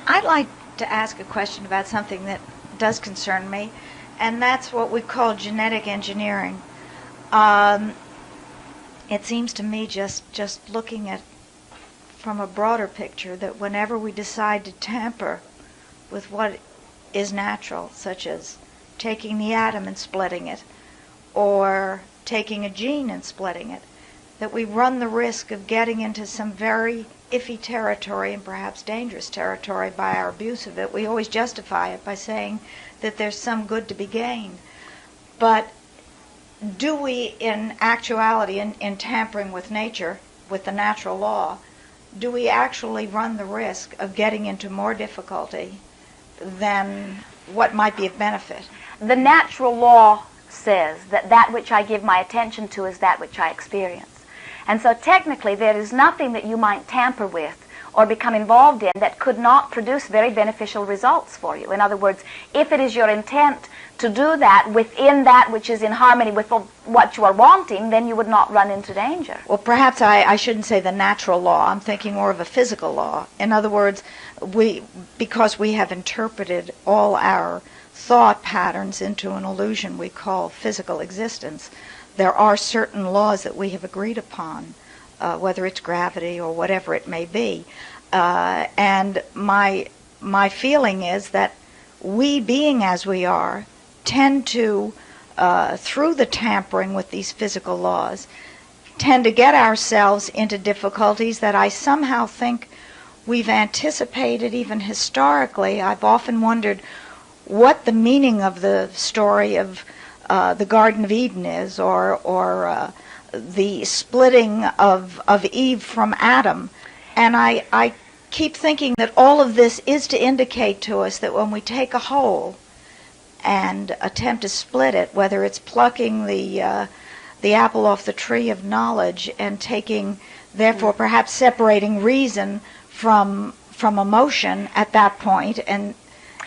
I'd like to ask a question about something that does concern me, and that's what we call genetic engineering. It seems to me, just looking at from a broader picture, that whenever we decide to tamper with what is natural, such as taking the atom and splitting it, or taking a gene and splitting it, that we run the risk of getting into some very iffy territory and perhaps dangerous territory by our abuse of it. We always justify it by saying that there's some good to be gained. But do we, in actuality, in tampering with nature, with the natural law, do we actually run the risk of getting into more difficulty than what might be of benefit? The natural law says that that which I give my attention to is that which I experience. And so technically there is nothing that you might tamper with or become involved in that could not produce very beneficial results for you. In other words, if it is your intent to do that within that which is in harmony with what you are wanting, then you would not run into danger. Well, perhaps I shouldn't say the natural law. I'm thinking more of a physical law. In other words, because we have interpreted all our thought patterns into an illusion we call physical existence, there are certain laws that we have agreed upon, whether it's gravity or whatever it may be. And my feeling is that we, being as we are, tend to, through the tampering with these physical laws, tend to get ourselves into difficulties that I somehow think we've anticipated even historically. I've often wondered what the meaning of the story of the Garden of Eden is, or the splitting of Eve from Adam. And I keep thinking that all of this is to indicate to us that when we take a whole and attempt to split it, whether it's plucking the apple off the tree of knowledge and taking, therefore perhaps separating reason from emotion at that point, and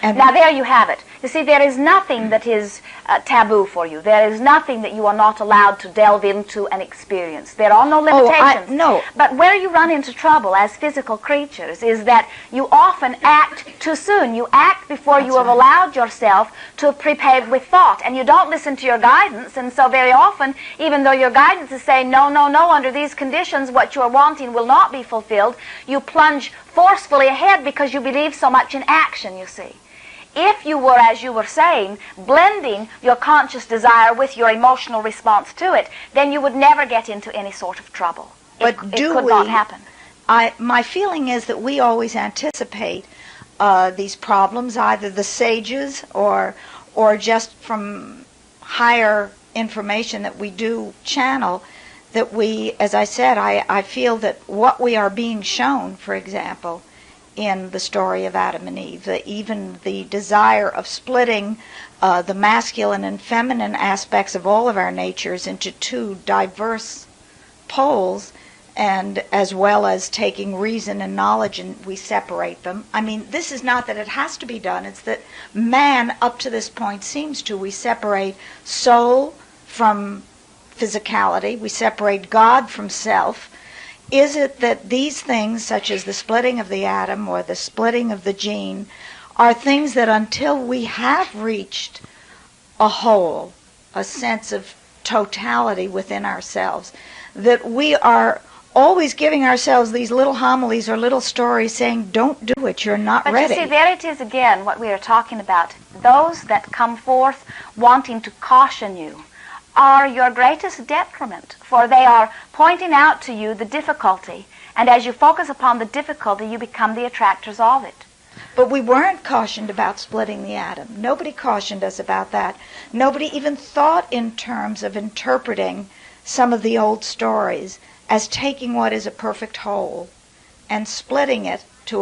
now there you have it. You see, there is nothing that is taboo for you. There is nothing that you are not allowed to delve into and experience. There are no limitations. No. But where you run into trouble as physical creatures is that you often act too soon. You act before you have allowed yourself to prepare with thought, and you don't listen to your guidance. And so very often, even though your guidance is saying, no, no, no, under these conditions, what you are wanting will not be fulfilled, you plunge forcefully ahead because you believe so much in action, you see. If you were, as you were saying, blending your conscious desire with your emotional response to it, then you would never get into any sort of trouble. But it could not happen. My feeling is that we always anticipate these problems, either the sages or just from higher information that we do channel, that we, as I said, I feel that what we are being shown, for example, in the story of Adam and Eve, even the desire of splitting the masculine and feminine aspects of all of our natures into two diverse poles, and as well as taking reason and knowledge and we separate them. I mean, this is not that it has to be done, it's that man up to this point seems to. We separate soul from physicality, we separate God from self. Is it that these things, such as the splitting of the atom or the splitting of the gene, are things that until we have reached a whole, a sense of totality within ourselves, that we are always giving ourselves these little homilies or little stories saying, don't do it, you're not ready. But you see, there it is again, what we are talking about. Those that come forth wanting to caution you are your greatest detriment, for they are pointing out to you the difficulty, and as you focus upon the difficulty, you become the attractors of it. But we weren't cautioned about splitting the atom. Nobody cautioned us about that. Nobody even thought in terms of interpreting some of the old stories as taking what is a perfect whole and splitting it to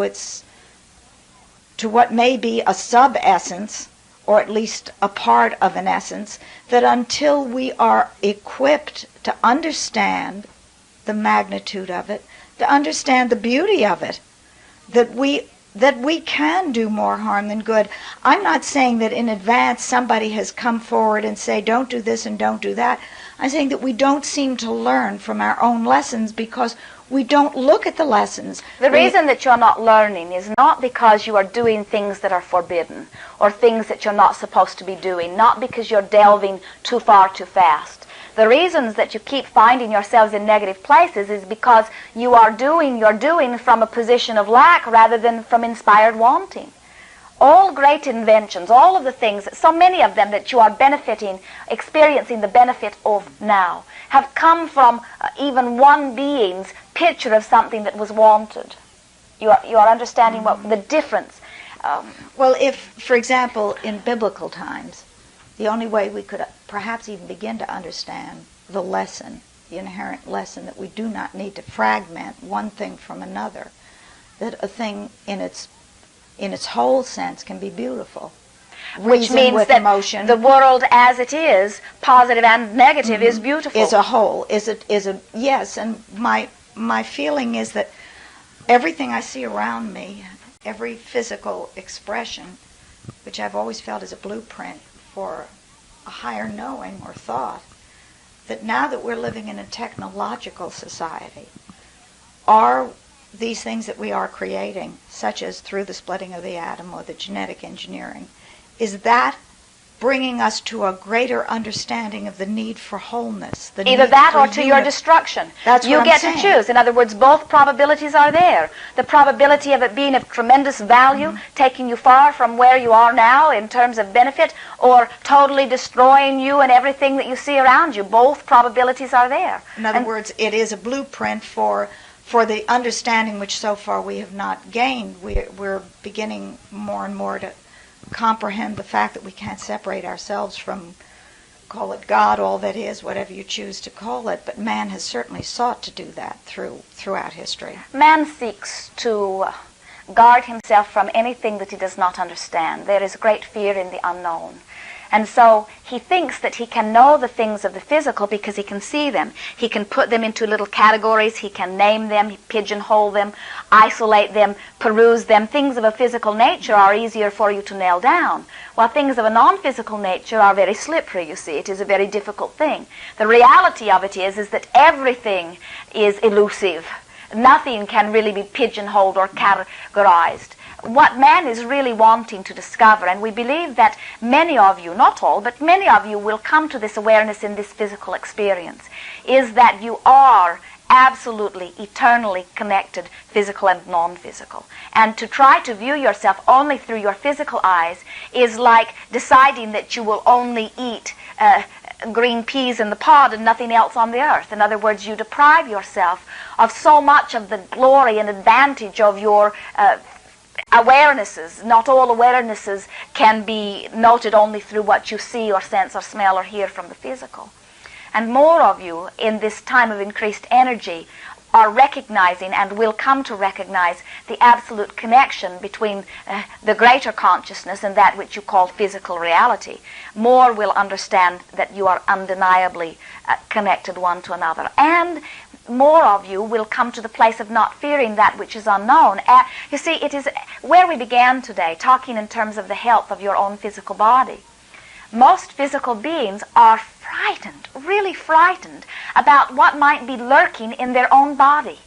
what may be a sub-essence, or at least a part of an essence, that until we are equipped to understand the magnitude of it, to understand the beauty of it, that we that we can do more harm than good. I'm not saying that in advance somebody has come forward and say, don't do this and don't do that. I'm saying that we don't seem to learn from our own lessons because we don't look at the lessons. The reason that you're not learning is not because you are doing things that are forbidden or things that you're not supposed to be doing, not because you're delving too far too fast. The reasons that you keep finding yourselves in negative places is because you're doing from a position of lack rather than from inspired wanting. All great inventions, all of the things, so many of them that you are benefiting, experiencing the benefit of now, have come from even one being's picture of something that was wanted. You are understanding what the difference. Well, if, for example, in biblical times, the only way we could perhaps even begin to understand the lesson, the inherent lesson that we do not need to fragment one thing from another, that a thing in its whole sense can be beautiful. Which means that emotion, the world as it is, positive and negative, is beautiful. Is a whole. Yes, and my feeling is that everything I see around me, every physical expression, which I've always felt is a blueprint for a higher knowing or thought, that now that we're living in a technological society, are these things that we are creating, such as through the splitting of the atom or the genetic engineering, is that bringing us to a greater understanding of the need for wholeness? Either that or to your destruction. That's what you get to choose. In other words, both probabilities are there. The probability of it being of tremendous value, taking you far from where you are now in terms of benefit, or totally destroying you and everything that you see around you. Both probabilities are there. In other words, it is a blueprint for the understanding which so far we have not gained. We're beginning more and more to comprehend the fact that we can't separate ourselves from, call it God, all that is, whatever you choose to call it, but man has certainly sought to do that throughout history. Man seeks to guard himself from anything that he does not understand. There is great fear in the unknown. And so he thinks that he can know the things of the physical because he can see them. He can put them into little categories. He can name them, pigeonhole them, isolate them, peruse them. Things of a physical nature are easier for you to nail down, while things of a non-physical nature are very slippery, you see. It is a very difficult thing. The reality of it is that everything is elusive. Nothing can really be pigeonholed or categorized. What man is really wanting to discover, and we believe that many of you, not all, but many of you will come to this awareness in this physical experience, is that you are absolutely, eternally connected, physical and non-physical. And to try to view yourself only through your physical eyes is like deciding that you will only eat green peas in the pod and nothing else on the earth. In other words, you deprive yourself of so much of the glory and advantage of your awarenesses. Not all awarenesses can be noted only through what you see or sense or smell or hear from the physical. And more of you in this time of increased energy are recognizing and will come to recognize the absolute connection between the greater consciousness and that which you call physical reality. More will understand that you are undeniably connected one to another. And more of you will come to the place of not fearing that which is unknown. You see, it is where we began today, talking in terms of the health of your own physical body. Most physical beings are frightened, really frightened, about what might be lurking in their own body.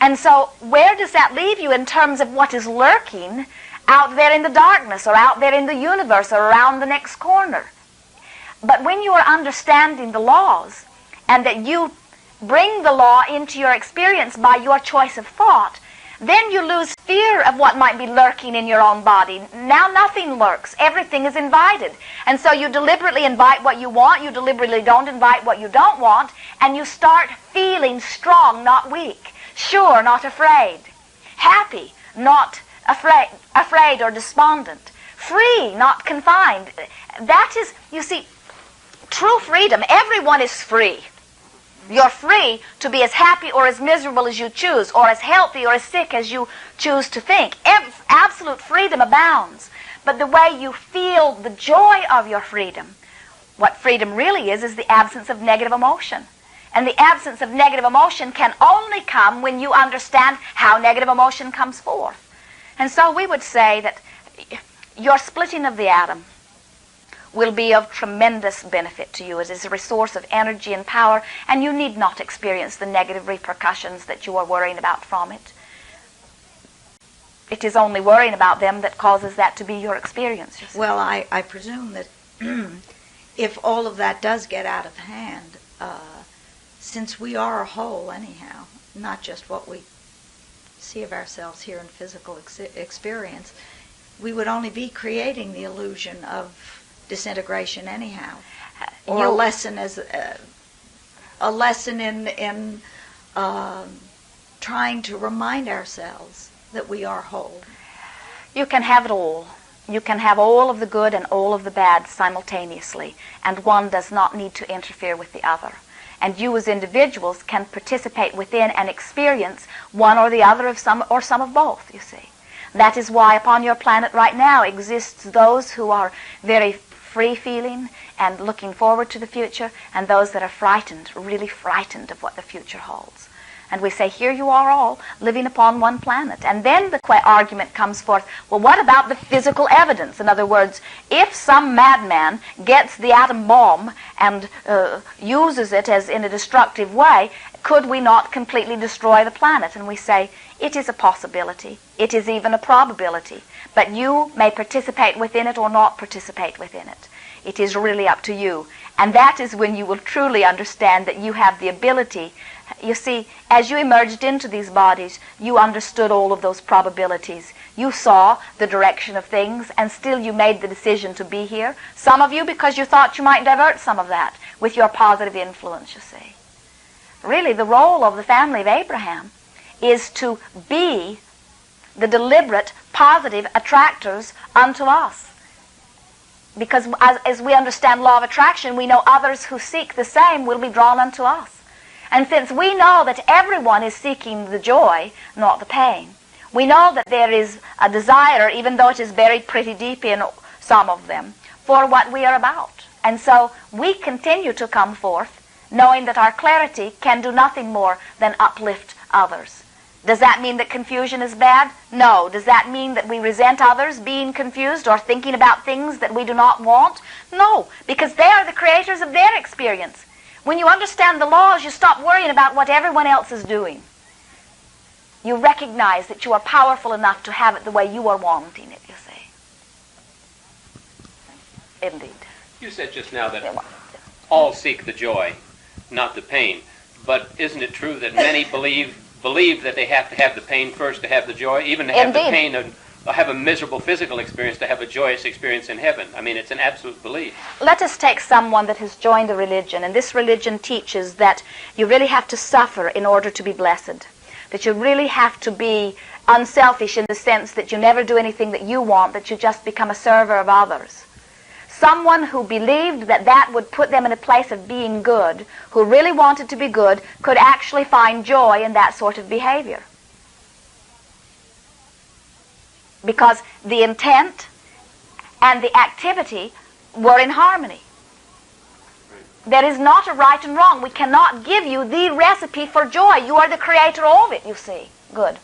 And so where does that leave you in terms of what is lurking out there in the darkness or out there in the universe or around the next corner? But when you are understanding the laws, and that you bring the law into your experience by your choice of thought, then you lose fear of what might be lurking in your own body. Now nothing lurks. Everything is invited. And so you deliberately invite what you want, you deliberately don't invite what you don't want, and you start feeling strong, not weak, sure, not afraid, happy, not afraid or despondent, free, not confined. That is, you see, true freedom. Everyone is free. You're free to be as happy or as miserable as you choose, or as healthy or as sick as you choose to think. Absolute freedom abounds. But the way you feel the joy of your freedom, what freedom really is the absence of negative emotion. And the absence of negative emotion can only come when you understand how negative emotion comes forth. And so we would say that your splitting of the atom will be of tremendous benefit to you. It is a resource of energy and power, and you need not experience the negative repercussions that you are worrying about from it. It is only worrying about them that causes that to be your experience. You see. Well, I presume that if all of that does get out of hand, since we are a whole anyhow, not just what we see of ourselves here in physical experience, we would only be creating the illusion of disintegration anyhow, or a lesson in trying to remind ourselves that we are whole. You can have it all. You can have all of the good and all of the bad simultaneously, and one does not need to interfere with the other. And you as individuals can participate within and experience one or the other of some of both, you see. That is why upon your planet right now exists those who are very free-feeling and looking forward to the future, and those that are frightened, really frightened of what the future holds. And we say, here you are all living upon one planet. And then the argument comes forth, well, what about the physical evidence? In other words, if some madman gets the atom bomb and uses it as in a destructive way, could we not completely destroy the planet? And we say, it is a possibility. It is even a probability. But you may participate within it or not participate within it. It is really up to you. And that is when you will truly understand that you have the ability. You see, as you emerged into these bodies, you understood all of those probabilities. You saw the direction of things, and still you made the decision to be here. Some of you because you thought you might divert some of that with your positive influence, you see. Really, the role of the family of Abraham is to be the deliberate, positive attractors unto us. Because as we understand law of attraction, we know others who seek the same will be drawn unto us. And since we know that everyone is seeking the joy, not the pain, we know that there is a desire, even though it is buried pretty deep in some of them, for what we are about. And so we continue to come forth, knowing that our clarity can do nothing more than uplift others. Does that mean that confusion is bad? No. Does that mean that we resent others being confused or thinking about things that we do not want? No, because they are the creators of their experience. When you understand the laws, you stop worrying about what everyone else is doing. You recognize that you are powerful enough to have it the way you are wanting it, you see. Indeed. You said just now that all seek the joy, not the pain. But isn't it true that many believe that they have to have the pain first to have the joy, even to have the pain and have a miserable physical experience to have a joyous experience in heaven? I mean, it's an absolute belief. Let us take someone that has joined a religion, and this religion teaches that you really have to suffer in order to be blessed, that you really have to be unselfish in the sense that you never do anything that you want, that you just become a server of others. Someone who believed that that would put them in a place of being good, who really wanted to be good, could actually find joy in that sort of behavior. Because the intent and the activity were in harmony. There is not a right and wrong. We cannot give you the recipe for joy. You are the creator of it, you see. Good.